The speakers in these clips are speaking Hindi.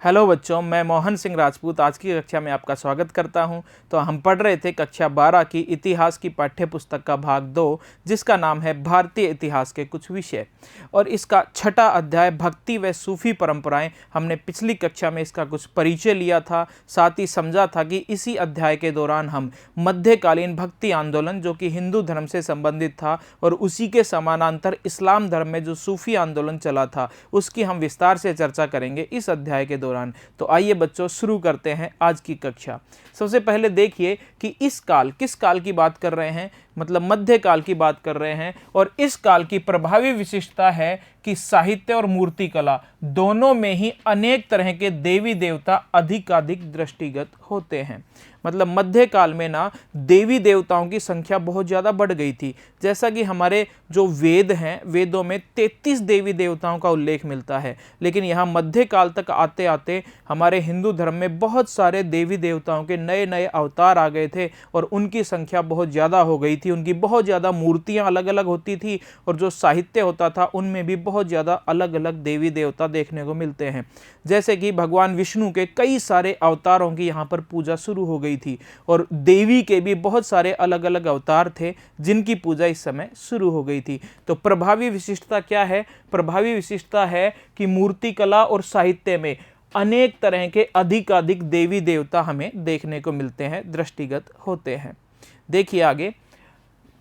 हेलो बच्चों, मैं मोहन सिंह राजपूत आज की कक्षा में आपका स्वागत करता हूं। तो हम पढ़ रहे थे कक्षा 12 की इतिहास की पाठ्य पुस्तक का भाग 2, जिसका नाम है भारतीय इतिहास के कुछ विषय, और इसका छठा अध्याय भक्ति व सूफी परंपराएं। हमने पिछली कक्षा में इसका कुछ परिचय लिया था, साथ ही समझा था कि इसी अध्याय के दौरान हम मध्यकालीन भक्ति आंदोलन, जो कि हिंदू धर्म से संबंधित था, और उसी के समानांतर इस्लाम धर्म में जो सूफी आंदोलन चला था, उसकी हम विस्तार से चर्चा करेंगे इस अध्याय के दौरान। तो आइए बच्चों, शुरू करते हैं आज की कक्षा। सबसे पहले देखिए कि इस काल किस काल की बात कर रहे हैं, मतलब मध्यकाल की बात कर रहे हैं। और इस काल की प्रभावी विशेषता है कि साहित्य और मूर्ति कला दोनों में ही अनेक तरह के देवी देवता अधिकाधिक दृष्टिगत होते हैं। मतलब मध्यकाल में ना देवी देवताओं की संख्या बहुत ज़्यादा बढ़ गई थी। जैसा कि हमारे जो वेद हैं, वेदों में 33 देवी देवताओं का उल्लेख मिलता है, लेकिन यहाँ मध्यकाल तक आते आते हमारे हिंदू धर्म में बहुत सारे देवी देवताओं के नए नए अवतार आ गए थे, और उनकी संख्या बहुत ज़्यादा हो गई थी। उनकी बहुत ज़्यादा मूर्तियाँ अलग अलग होती थी, और जो साहित्य होता था उनमें भी बहुत ज़्यादा अलग अलग देवी देवता देखने को मिलते हैं। जैसे कि भगवान विष्णु के कई सारे अवतारों की यहाँ पर पूजा शुरू हो गई थी, और देवी के भी बहुत सारे अलग अलग अवतार थे जिनकी पूजा इस समय शुरू हो गई थी। तो प्रभावी विशिष्टता क्या है? प्रभावी विशिष्टता है कि मूर्ति कला और साहित्य में अनेक तरह के अधिकाधिक देवी देवता हमें देखने को मिलते हैं, दृष्टिगत होते हैं। देखिए आगे,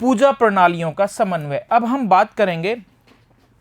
पूजा प्रणालियों का समन्वय। अब हम बात करेंगे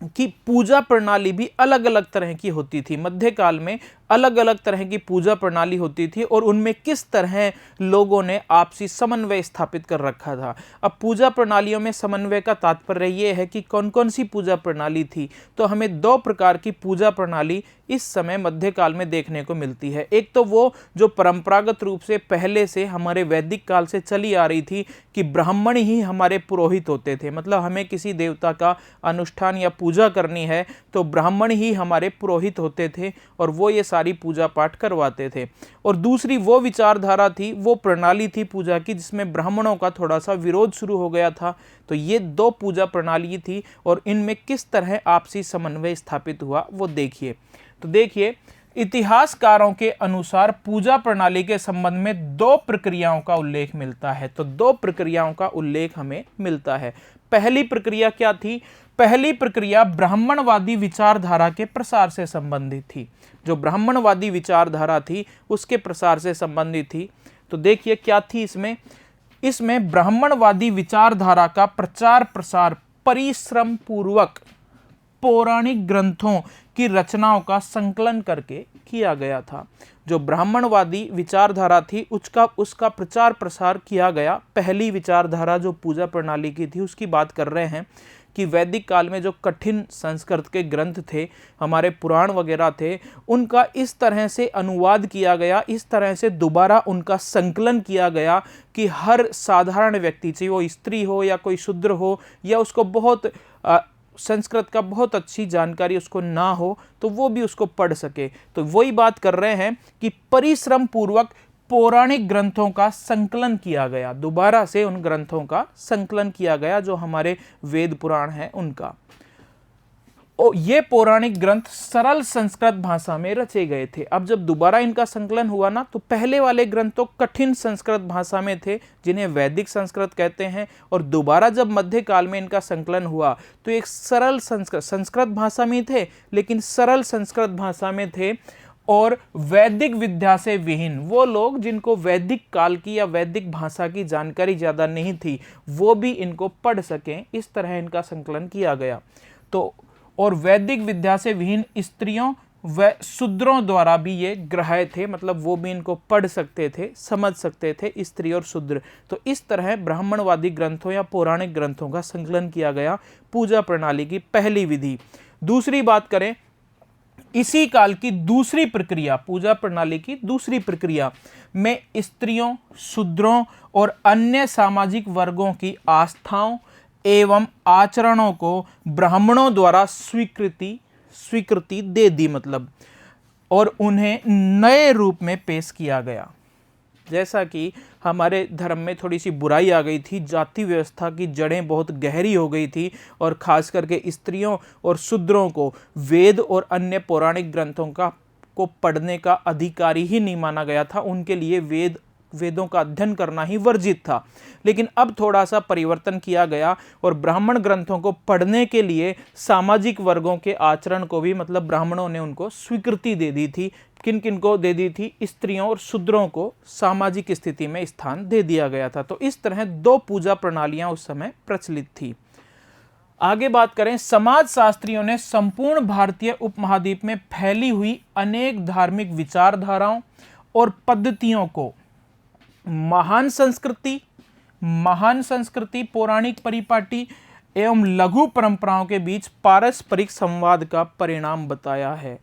कि पूजा प्रणाली भी अलग अलग तरह की होती थी। मध्यकाल में अलग अलग तरह की पूजा प्रणाली होती थी, और उनमें किस तरह लोगों ने आपसी समन्वय स्थापित कर रखा था। अब पूजा प्रणालियों में समन्वय का तात्पर्य यह है कि कौन कौन सी पूजा प्रणाली थी। तो हमें दो प्रकार की पूजा प्रणाली इस समय मध्यकाल में देखने को मिलती है। एक तो वो जो परंपरागत रूप से पहले से हमारे वैदिक काल से चली आ रही थी कि ब्राह्मण ही हमारे पुरोहित होते थे। मतलब हमें किसी देवता का अनुष्ठान या पूजा करनी है तो ब्राह्मण ही हमारे पुरोहित होते थे, और वो ये सारी पूजा पाठ करवाते थे। और दूसरी वो विचारधारा थी, वो प्रणाली थी पूजा की, जिसमें ब्राह्मणों का थोड़ा सा विरोध शुरू हो गया था। तो ये दो पूजा प्रणाली थी, और इनमें किस तरह आपसी समन्वय स्थापित हुआ वो देखिए। तो देखिए, इतिहासकारों के अनुसार पूजा प्रणाली के संबंध में दो प्रक्रियाओं का उल्लेख मिलता है। तो दो प्रक्रियाओं का उल्लेख हमें मिलता है। पहली प्रक्रिया क्या थी? पहली प्रक्रिया ब्राह्मणवादी विचारधारा के प्रसार से संबंधित थी। जो ब्राह्मणवादी विचारधारा थी उसके प्रसार से संबंधित थी। तो देखिए क्या थी इसमें ब्राह्मणवादी विचारधारा का प्रचार प्रसार परिश्रम पूर्वक पौराणिक ग्रंथों की रचनाओं का संकलन करके किया गया था। जो ब्राह्मणवादी विचारधारा थी उसका प्रचार प्रसार किया गया। पहली विचारधारा जो पूजा प्रणाली की थी उसकी बात कर रहे हैं कि वैदिक काल में जो कठिन संस्कृत के ग्रंथ थे, हमारे पुराण वगैरह थे, उनका इस तरह से अनुवाद किया गया, इस तरह से दोबारा उनका संकलन किया गया कि हर साधारण व्यक्ति, चाहे वो स्त्री हो या कोई शूद्र हो, या उसको बहुत संस्कृत का बहुत अच्छी जानकारी उसको ना हो, तो वो भी उसको पढ़ सके। तो वही बात कर रहे हैं कि परिश्रम पूर्वक पौराणिक ग्रंथों का संकलन किया गया। दोबारा से उन ग्रंथों का संकलन किया गया जो हमारे वेद पुराण हैं उनका। और ये पौराणिक ग्रंथ सरल संस्कृत भाषा में रचे गए थे। अब जब दोबारा इनका संकलन हुआ ना, तो पहले वाले ग्रंथ तो कठिन संस्कृत भाषा में थे, जिन्हें वैदिक संस्कृत कहते हैं, और दोबारा जब मध्यकाल में इनका संकलन हुआ तो एक सरल संस्कृत भाषा में थे, लेकिन सरल संस्कृत भाषा में थे। और वैदिक विद्या से विहीन वो लोग जिनको वैदिक काल की या वैदिक भाषा की जानकारी ज़्यादा नहीं थी, वो भी इनको पढ़ सकें, इस तरह इनका संकलन किया गया। तो और वैदिक विद्या से विहीन स्त्रियों व शूद्रों द्वारा भी ये ग्राह्य थे, मतलब वो भी इनको पढ़ सकते थे, समझ सकते थे, स्त्री और शूद्र। तो इस तरह ब्राह्मणवादी ग्रंथों या पौराणिक ग्रंथों का संकलन किया गया, पूजा प्रणाली की पहली विधि। दूसरी बात करें, इसी काल की दूसरी प्रक्रिया, पूजा प्रणाली की दूसरी प्रक्रिया में स्त्रियों, शूद्रों और अन्य सामाजिक वर्गों की आस्थाओं एवं आचरणों को ब्राह्मणों द्वारा स्वीकृति दे दी, मतलब, और उन्हें नए रूप में पेश किया गया। जैसा कि हमारे धर्म में थोड़ी सी बुराई आ गई थी, जाति व्यवस्था की जड़ें बहुत गहरी हो गई थी, और खास करके स्त्रियों और शूद्रों को वेद और अन्य पौराणिक ग्रंथों का को पढ़ने का अधिकारी ही नहीं माना गया था, उनके लिए वेदों का अध्ययन करना ही वर्जित था। लेकिन अब थोड़ा सा परिवर्तन किया गया और ब्राह्मण ग्रंथों को पढ़ने के लिए सामाजिक वर्गों के आचरण को भी, मतलब ब्राह्मणों ने उनको स्वीकृति दे दी थी। किन किन को दे दी थी? स्त्रियों और शूद्रों को सामाजिक स्थिति में स्थान दे दिया गया था। तो इस तरह दो पूजा प्रणालियां उस समय प्रचलित थी। आगे बात करें, समाज शास्त्रियों ने संपूर्ण भारतीय उपमहाद्वीप में फैली हुई अनेक धार्मिक विचारधाराओं और पद्धतियों को महान संस्कृति, पौराणिक परिपाटी एवं लघु परंपराओं के बीच पारस्परिक संवाद का परिणाम बताया है।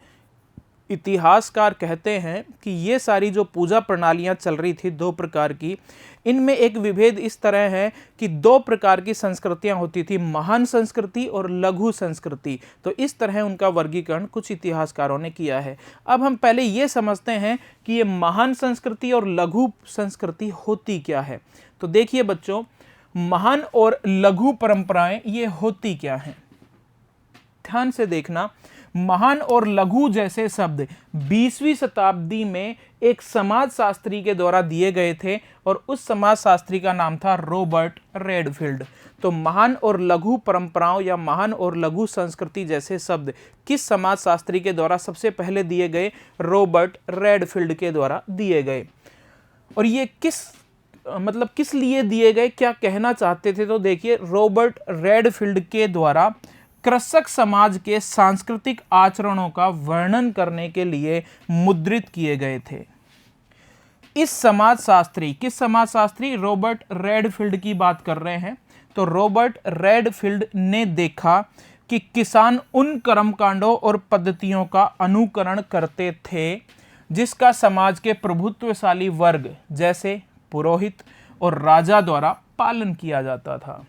इतिहासकार कहते हैं कि ये सारी जो पूजा प्रणालियां चल रही थी दो प्रकार की, इनमें एक विभेद इस तरह है कि दो प्रकार की संस्कृतियां होती थी, महान संस्कृति और लघु संस्कृति। तो इस तरह उनका वर्गीकरण कुछ इतिहासकारों ने किया है। अब हम पहले ये समझते हैं कि ये महान संस्कृति और लघु संस्कृति होती क्या है। तो देखिए बच्चों, महान और लघु परंपराएं ये होती क्या हैं, ध्यान से देखना। महान और लघु जैसे शब्द 20वीं शताब्दी में एक समाजशास्त्री के द्वारा दिए गए थे और उस समाजशास्त्री का नाम था रॉबर्ट रेडफील्ड। तो महान और लघु परंपराओं या महान और लघु संस्कृति जैसे शब्द किस समाजशास्त्री के द्वारा सबसे पहले दिए गए? रॉबर्ट रेडफील्ड के द्वारा दिए गए। और ये किस लिए दिए गए, क्या कहना चाहते थे? तो देखिए, रॉबर्ट रेडफील्ड के द्वारा कृषक समाज के सांस्कृतिक आचरणों का वर्णन करने के लिए मुद्रित किए गए थे। किस समाजशास्त्री? रॉबर्ट रेडफील्ड की बात कर रहे हैं। तो रॉबर्ट रेडफील्ड ने देखा कि किसान उन कर्मकांडों और पद्धतियों का अनुकरण करते थे जिसका समाज के प्रभुत्वशाली वर्ग जैसे पुरोहित और राजा द्वारा पालन किया जाता था।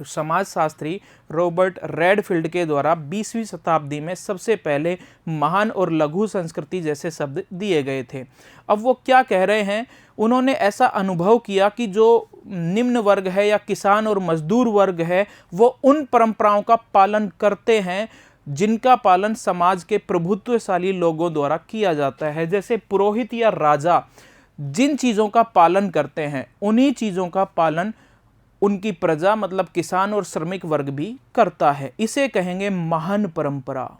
समाजशास्त्री रॉबर्ट रेडफील्ड के द्वारा 20वीं शताब्दी में सबसे पहले महान और लघु संस्कृति जैसे शब्द दिए गए थे। अब वो क्या कह रहे हैं? उन्होंने ऐसा अनुभव किया कि जो निम्न वर्ग है या किसान और मजदूर वर्ग है, वो उन परंपराओं का पालन करते हैं जिनका पालन समाज के प्रभुत्वशाली लोगों द्वारा किया जाता है। जैसे पुरोहित या राजा जिन चीज़ों का पालन करते हैं, उन्हीं चीज़ों का पालन उनकी प्रजा मतलब किसान और श्रमिक वर्ग भी करता है। इसे कहेंगे महान परंपरा।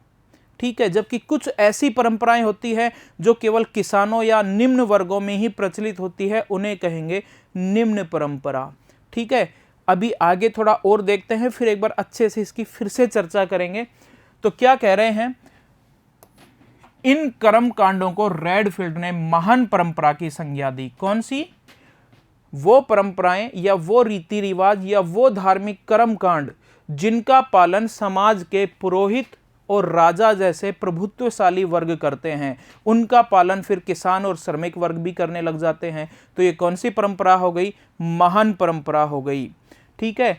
ठीक है। जबकि कुछ ऐसी परंपराएं होती है जो केवल किसानों या निम्न वर्गों में ही प्रचलित होती है, उन्हें कहेंगे निम्न परंपरा। ठीक है। अभी आगे थोड़ा और देखते हैं, फिर एक बार अच्छे से इसकी फिर से चर्चा करेंगे। तो क्या कह रहे हैं? इन कर्म कांडों को रेडफील्ड ने महान परंपरा की संज्ञा दी। कौन सी? वो परंपराएं या वो रीति रिवाज या वो धार्मिक कर्म कांड जिनका पालन समाज के पुरोहित और राजा जैसे प्रभुत्वशाली वर्ग करते हैं, उनका पालन फिर किसान और श्रमिक वर्ग भी करने लग जाते हैं। तो ये कौन सी परंपरा हो गई? महान परंपरा हो गई। ठीक है।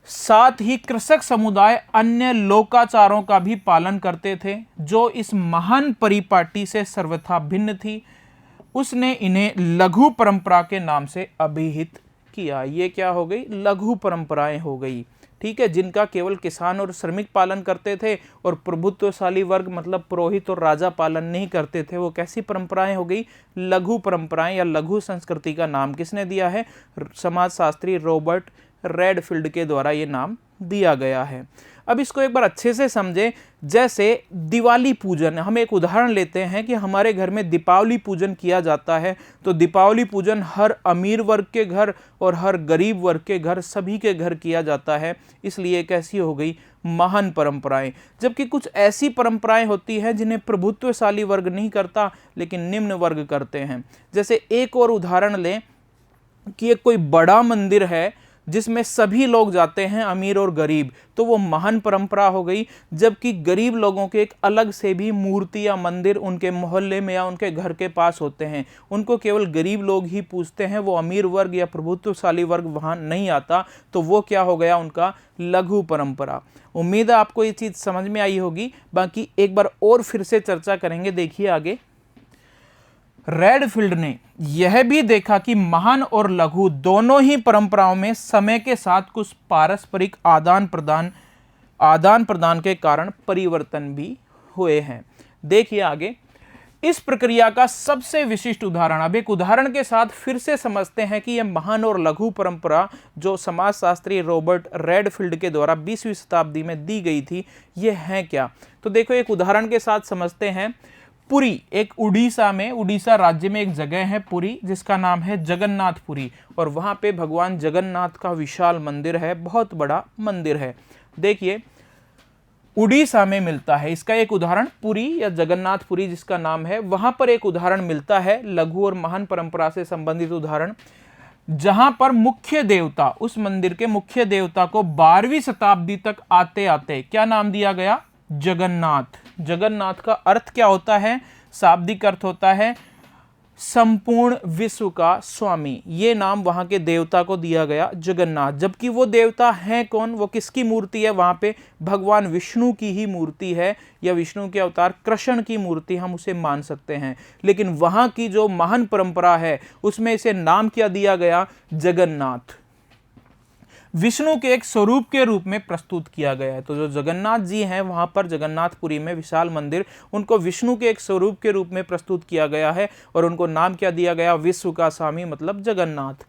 साथ ही कृषक समुदाय अन्य लोकाचारों का भी पालन करते थे जो इस महान परिपाटी से सर्वथा भिन्न थी। उसने इन्हें लघु परंपरा के नाम से अभिहित किया। ये क्या हो गई? लघु परंपराएं हो गई। ठीक है। जिनका केवल किसान और श्रमिक पालन करते थे और प्रभुत्वशाली वर्ग मतलब पुरोहित और राजा पालन नहीं करते थे, वो कैसी परंपराएं हो गई? लघु परंपराएं या लघु संस्कृति का नाम किसने दिया है? समाजशास्त्री रॉबर्ट रेडफील्ड के द्वारा ये नाम दिया गया है। अब इसको एक बार अच्छे से समझें। जैसे दिवाली पूजन, हम एक उदाहरण लेते हैं कि हमारे घर में दीपावली पूजन किया जाता है। तो दीपावली पूजन हर अमीर वर्ग के घर और हर गरीब वर्ग के घर, सभी के घर किया जाता है। इसलिए कैसी हो गई? महान परंपराएं। जबकि कुछ ऐसी परंपराएं होती हैं जिन्हें प्रभुत्वशाली वर्ग नहीं करता लेकिन निम्न वर्ग करते हैं। जैसे एक और उदाहरण लें कि एक कोई बड़ा मंदिर है जिसमें सभी लोग जाते हैं, अमीर और गरीब, तो वो महान परंपरा हो गई। जबकि गरीब लोगों के एक अलग से भी मूर्ति या मंदिर उनके मोहल्ले में या उनके घर के पास होते हैं, उनको केवल गरीब लोग ही पूजते हैं, वो अमीर वर्ग या प्रभुत्वशाली वर्ग वहाँ नहीं आता, तो वो क्या हो गया? उनका लघु परंपरा। उम्मीद है आपको ये चीज़ समझ में आई होगी। बाकी एक बार और फिर से चर्चा करेंगे। देखिए आगे, रेडफील्ड ने यह भी देखा कि महान और लघु दोनों ही परंपराओं में समय के साथ कुछ पारस्परिक आदान प्रदान के कारण परिवर्तन भी हुए हैं। देखिए आगे, इस प्रक्रिया का सबसे विशिष्ट उदाहरण, अब एक उदाहरण के साथ फिर से समझते हैं कि यह महान और लघु परंपरा जो समाजशास्त्री रॉबर्ट रेडफील्ड के द्वारा 20वीं शताब्दी में दी गई थी, ये है क्या। तो देखो एक उदाहरण के साथ समझते हैं। पुरी, एक उड़ीसा राज्य में एक जगह है पुरी, जिसका नाम है जगन्नाथपुरी, और वहां पे भगवान जगन्नाथ का विशाल मंदिर है, बहुत बड़ा मंदिर है। देखिए उड़ीसा में मिलता है, इसका एक उदाहरण पुरी या जगन्नाथपुरी जिसका नाम है, वहां पर एक उदाहरण मिलता है लघु और महान परंपरा से संबंधित उदाहरण, जहां पर मुख्य देवता, उस मंदिर के मुख्य देवता को 12वीं शताब्दी तक आते आते क्या नाम दिया गया, जगन्नाथ। जगन्नाथ का अर्थ क्या होता है, शाब्दिक अर्थ होता है संपूर्ण विश्व का स्वामी। ये नाम वहां के देवता को दिया गया जगन्नाथ, जबकि वो देवता हैं कौन, वो किसकी मूर्ति है, वहां पे भगवान विष्णु की ही मूर्ति है, या विष्णु के अवतार कृष्ण की मूर्ति हम उसे मान सकते हैं। लेकिन वहां की जो महान परंपरा है उसमें इसे नाम क्या दिया गया, जगन्नाथ, विष्णु के एक स्वरूप के रूप में प्रस्तुत किया गया है। तो जो जगन्नाथ जी हैं वहां पर जगन्नाथपुरी में विशाल मंदिर, उनको विष्णु के एक स्वरूप के रूप में प्रस्तुत किया गया है और उनको नाम क्या दिया गया, विश्व का स्वामी मतलब जगन्नाथ।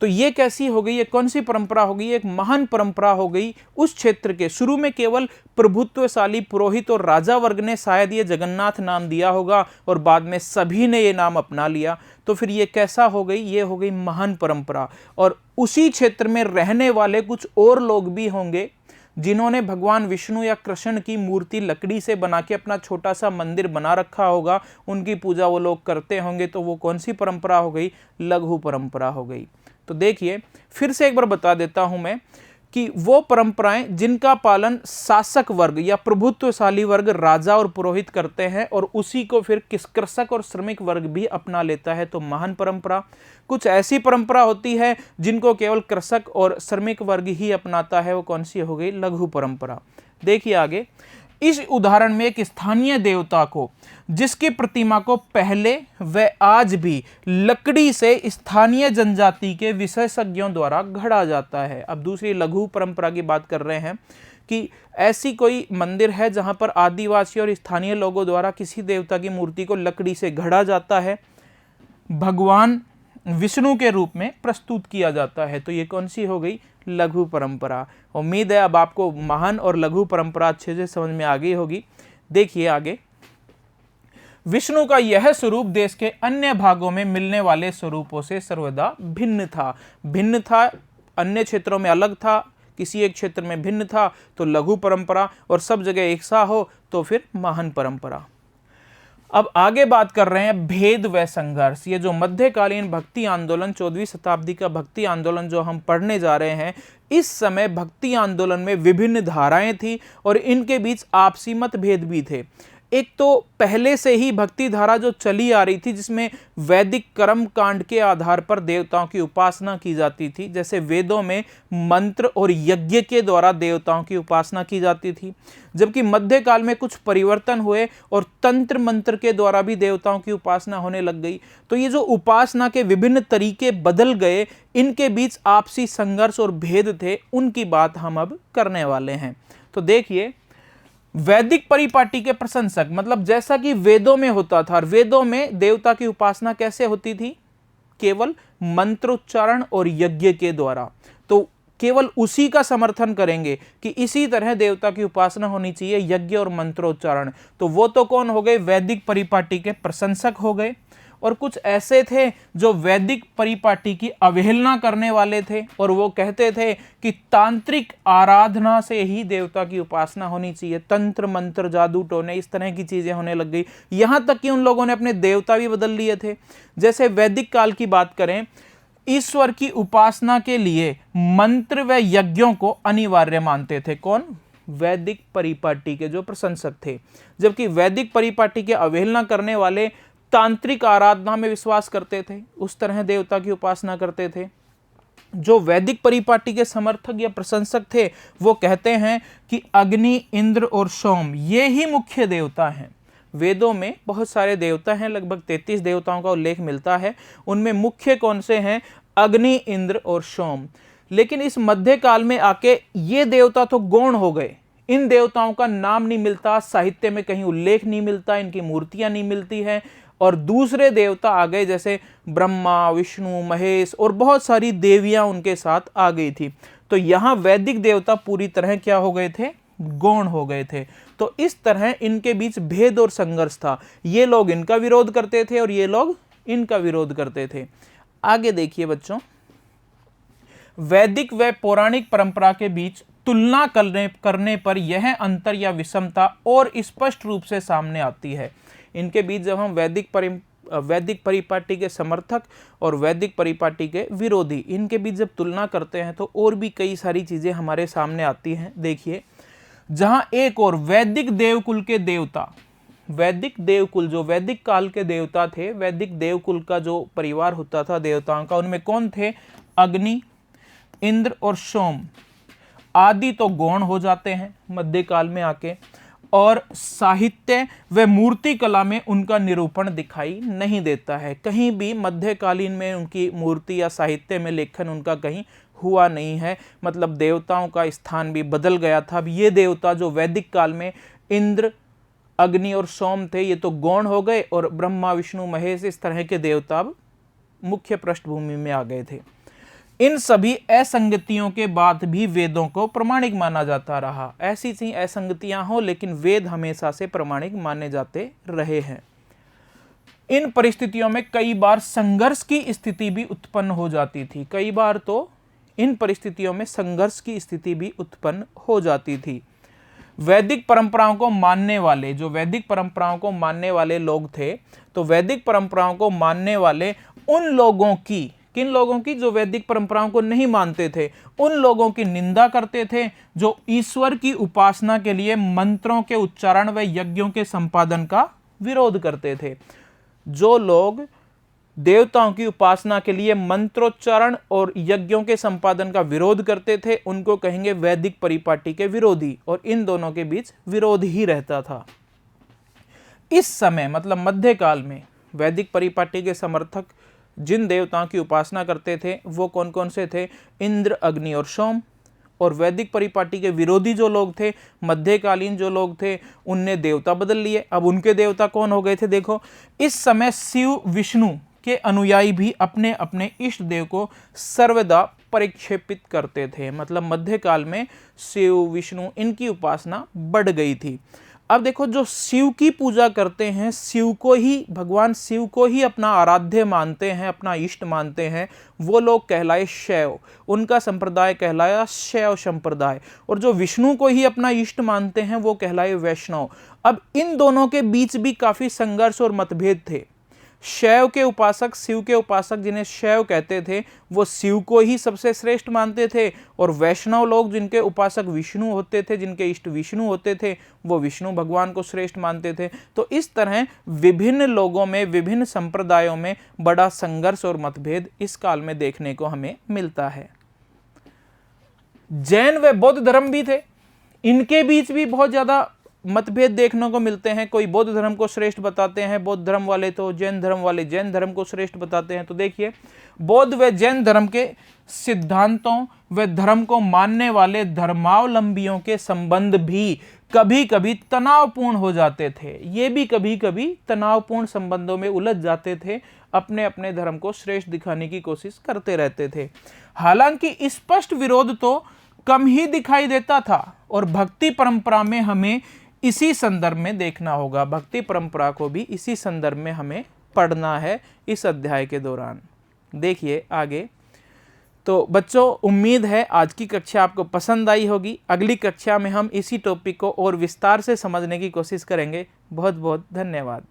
तो ये कैसी हो गई, ये कौन सी परंपरा हो गई, एक महान परंपरा हो गई उस क्षेत्र के। शुरू में केवल प्रभुत्वशाली पुरोहित और राजा वर्ग ने शायद ये जगन्नाथ नाम दिया होगा और बाद में सभी ने ये नाम अपना लिया। तो फिर ये कैसा हो गई, ये हो गई महान परंपरा। और उसी क्षेत्र में रहने वाले कुछ और लोग भी होंगे जिन्होंने भगवान विष्णु या कृष्ण की मूर्ति लकड़ी से बना के अपना छोटा सा मंदिर बना रखा होगा, उनकी पूजा वो लोग करते होंगे। तो वो कौन सी परंपरा हो गई, लघु परंपरा हो गई। तो देखिए फिर से एक बार बता देता हूं मैं कि वो परंपराएं जिनका पालन शासक वर्ग या प्रभुत्वशाली वर्ग, राजा और पुरोहित करते हैं और उसी को फिर कृषक और श्रमिक वर्ग भी अपना लेता है, तो महान परंपरा। कुछ ऐसी परंपरा होती है जिनको केवल कृषक और श्रमिक वर्ग ही अपनाता है, वो कौन सी हो गई, लघु परंपरा। देखिए आगे, इस उदाहरण में एक स्थानीय देवता को, जिसकी प्रतिमा को पहले व आज भी लकड़ी से स्थानीय जनजाति के विशेषज्ञों द्वारा गढ़ा जाता है। अब दूसरी लघु परंपरा की बात कर रहे हैं कि ऐसी कोई मंदिर है जहां पर आदिवासी और स्थानीय लोगों द्वारा किसी देवता की मूर्ति को लकड़ी से गढ़ा जाता है, भगवान विष्णु के रूप में प्रस्तुत किया जाता है। तो ये कौन सी हो गई, लघु परंपरा। उम्मीद है अब आपको महान और लघु परंपरा अच्छे से समझ में आ गई होगी। देखिए आगे, विष्णु का यह स्वरूप देश के अन्य भागों में मिलने वाले स्वरूपों से सर्वदा भिन्न था, अन्य क्षेत्रों में अलग था, किसी एक क्षेत्र में भिन्न था, तो लघु परंपरा, और सब जगह एक सा हो तो फिर महान परंपरा। अब आगे बात कर रहे हैं भेद व संघर्ष। ये जो मध्यकालीन भक्ति आंदोलन, 14वीं शताब्दी का भक्ति आंदोलन जो हम पढ़ने जा रहे हैं, इस समय भक्ति आंदोलन में विभिन्न धाराएं थी और इनके बीच आपसी मतभेद भी थे। एक तो पहले से ही भक्ति धारा जो चली आ रही थी, जिसमें वैदिक कर्म कांड के आधार पर देवताओं की उपासना की जाती थी, जैसे वेदों में मंत्र और यज्ञ के द्वारा देवताओं की उपासना की जाती थी। जबकि मध्यकाल में कुछ परिवर्तन हुए और तंत्र मंत्र के द्वारा भी देवताओं की उपासना होने लग गई। तो ये जो उपासना के विभिन्न तरीके बदल गए, इनके बीच आपसी संघर्ष और भेद थे, उनकी बात हम अब करने वाले हैं। तो देखिए, वैदिक परिपाटी के प्रशंसक, मतलब जैसा कि वेदों में होता था, वेदों में देवता की उपासना कैसे होती थी, केवल मंत्रोच्चारण और यज्ञ के द्वारा। तो केवल उसी का समर्थन करेंगे कि इसी तरह देवता की उपासना होनी चाहिए, यज्ञ और मंत्रोच्चारण। तो वो तो कौन हो गए, वैदिक परिपाटी के प्रशंसक हो गए। और कुछ ऐसे थे जो वैदिक परिपाटी की अवहेलना करने वाले थे और वो कहते थे कि तांत्रिक आराधना से ही देवता की उपासना होनी चाहिए, तंत्र मंत्र जादू टोने इस तरह की चीजें होने लग गई। यहां तक कि उन लोगों ने अपने देवता भी बदल लिए थे। जैसे वैदिक काल की बात करें, ईश्वर की उपासना के लिए मंत्र व यज्ञों को अनिवार्य मानते थे। कौन, वैदिक परिपाटी के जो प्रशंसक थे। जबकि वैदिक परिपाटी के अवहेलना करने वाले तांत्रिक आराधना में विश्वास करते थे, उस तरह देवता की उपासना करते थे। जो वैदिक परिपाटी के समर्थक या प्रशंसक थे, वो कहते हैं कि अग्नि, इंद्र और सोम ये ही मुख्य देवता हैं। वेदों में बहुत सारे देवता हैं, लगभग 33 देवताओं का उल्लेख मिलता है। उनमें मुख्य कौन से हैं, अग्नि, इंद्र और सोम। लेकिन इस मध्यकाल में आके ये देवता तो गौण हो गए, इन देवताओं का नाम नहीं मिलता, साहित्य में कहीं उल्लेख नहीं मिलता, इनकी मूर्तियां नहीं मिलती हैं। और दूसरे देवता आ गए जैसे ब्रह्मा, विष्णु, महेश और बहुत सारी देवियां उनके साथ आ गई थी। तो यहाँ वैदिक देवता पूरी तरह क्या हो गए थे, गौण हो गए थे। तो इस तरह इनके बीच भेद और संघर्ष था, ये लोग इनका विरोध करते थे और ये लोग इनका विरोध करते थे। आगे देखिए बच्चों, वैदिक व पौराणिक परंपरा के बीच तुलना करने पर यह अंतर या विषमता और स्पष्ट रूप से सामने आती है। इनके बीच जब हम वैदिक परिपाटी के समर्थक और वैदिक परिपाटी के विरोधी, इनके बीच जब तुलना करते हैं तो और भी कई सारी चीजें हमारे सामने आती हैं। देखिए, जहां एक और वैदिक देवकुल के देवता, वैदिक देवकुल जो वैदिक काल के देवता थे, वैदिक देवकुल का जो परिवार होता था देवताओं का, उनमें कौन थे, अग्नि, इंद्र और सोम आदि तो गौण हो जाते हैं मध्यकाल में आके, और साहित्य व मूर्ति कला में उनका निरूपण दिखाई नहीं देता है। कहीं भी मध्यकालीन में उनकी मूर्ति या साहित्य में लेखन उनका कहीं हुआ नहीं है। मतलब देवताओं का स्थान भी बदल गया था। अब ये देवता जो वैदिक काल में इंद्र, अग्नि और सोम थे, ये तो गौण हो गए, और ब्रह्मा, विष्णु, महेश इस तरह के देवता अब मुख्य पृष्ठभूमि में आ गए थे। इन सभी असंगतियों के बाद भी वेदों को प्रमाणिक माना जाता रहा। ऐसी सी असंगतियां हो, लेकिन वेद हमेशा से प्रमाणिक माने जाते रहे हैं। इन परिस्थितियों में कई बार संघर्ष की स्थिति भी उत्पन्न हो जाती थी। कई बार तो इन परिस्थितियों में संघर्ष की स्थिति भी उत्पन्न हो जाती थी। वैदिक परंपराओं को मानने वाले, जो वैदिक परंपराओं को मानने वाले लोग थे, तो वैदिक परंपराओं को मानने वाले उन लोगों की, किन लोगों की, जो वैदिक परंपराओं को नहीं मानते थे, उन लोगों की निंदा करते थे जो ईश्वर की उपासना के लिए मंत्रों के उच्चारण व यज्ञों के संपादन का विरोध करते थे। जो लोग देवताओं की उपासना के लिए मंत्रोच्चारण और यज्ञों के संपादन का विरोध करते थे, उनको कहेंगे वैदिक परिपाटी के विरोधी, और इन दोनों के बीच विरोध ही रहता था। इस समय मतलब मध्यकाल में वैदिक परिपाटी के समर्थक जिन देवताओं की उपासना करते थे वो कौन कौन से थे, इंद्र, अग्नि और सोम। और वैदिक परिपाटी के विरोधी जो लोग थे, मध्यकालीन जो लोग थे, उनने देवता बदल लिए। अब उनके देवता कौन हो गए थे, देखो, इस समय शिव, विष्णु के अनुयायी भी अपने अपने इष्ट देव को सर्वदा परिक्षेपित करते थे। मतलब मध्यकाल में शिव, विष्णु इनकी उपासना बढ़ गई थी। अब देखो, जो शिव की पूजा करते हैं, शिव को ही, भगवान शिव को ही अपना आराध्य मानते हैं, अपना इष्ट मानते हैं, वो लोग कहलाए शैव। उनका संप्रदाय कहलाया शैव संप्रदाय। और जो विष्णु को ही अपना इष्ट मानते हैं वो कहलाए वैष्णव। अब इन दोनों के बीच भी काफी संघर्ष और मतभेद थे। शैव के उपासक, शिव के उपासक जिन्हें शैव कहते थे, वो शिव को ही सबसे श्रेष्ठ मानते थे, और वैष्णव लोग जिनके उपासक विष्णु होते थे, जिनके इष्ट विष्णु होते थे, वो विष्णु भगवान को श्रेष्ठ मानते थे। तो इस तरह विभिन्न लोगों में, विभिन्न संप्रदायों में बड़ा संघर्ष और मतभेद इस काल में देखने को हमें मिलता है। जैन व बौद्ध धर्म भी थे, इनके बीच भी बहुत ज्यादा मतभेद देखने को मिलते हैं। कोई बौद्ध धर्म को श्रेष्ठ बताते हैं बौद्ध धर्म वाले, तो जैन धर्म वाले जैन धर्म को श्रेष्ठ बताते हैं। तो देखिए, बौद्ध व जैन धर्म के सिद्धांतों व धर्म को मानने वाले धर्मावलंबियों के संबंध भी कभी कभी तनावपूर्ण हो जाते थे। ये भी कभी कभी तनावपूर्ण संबंधों में उलझ जाते थे, अपने अपने धर्म को श्रेष्ठ दिखाने की कोशिश करते रहते थे। हालांकि स्पष्ट विरोध तो कम ही दिखाई देता था, और भक्ति परंपरा में हमें इसी संदर्भ में देखना होगा। भक्ति परंपरा को भी इसी संदर्भ में हमें पढ़ना है इस अध्याय के दौरान। देखिए आगे। तो बच्चों, उम्मीद है आज की कक्षा आपको पसंद आई होगी। अगली कक्षा में हम इसी टॉपिक को और विस्तार से समझने की कोशिश करेंगे। बहुत बहुत धन्यवाद।